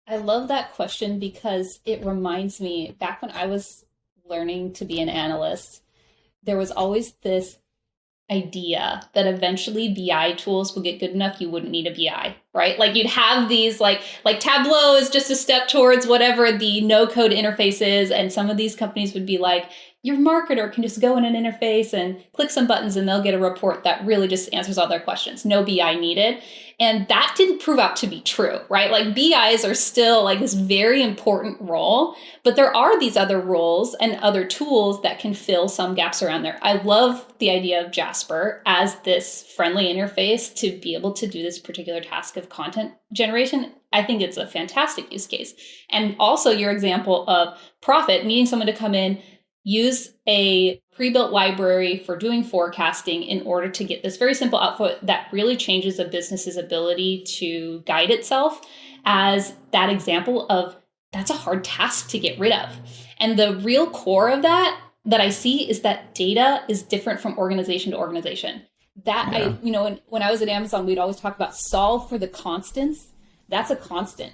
I love that question because it reminds me back when I was learning to be an analyst, there was always this idea that eventually BI tools will get good enough you wouldn't need a BI, right? Like you'd have these like Tableau is just a step towards whatever the no code interface is, and some of these companies would be like, your marketer can just go in an interface and click some buttons and they'll get a report that really just answers all their questions. No BI needed. And that didn't prove out to be true, right? Like BIs are still like this very important role, but there are these other roles and other tools that can fill some gaps around there. I love the idea of Jasper as this friendly interface to be able to do this particular task of content generation. I think it's a fantastic use case. And also your example of Profit needing someone to come in, use a pre-built library for doing forecasting in order to get this very simple output that really changes a business's ability to guide itself, as that example of that's a hard task to get rid of. And the real core of that I see is that data is different from organization to organization. That Yeah. when I was at Amazon, we'd always talk about solve for the constants. That's a constant.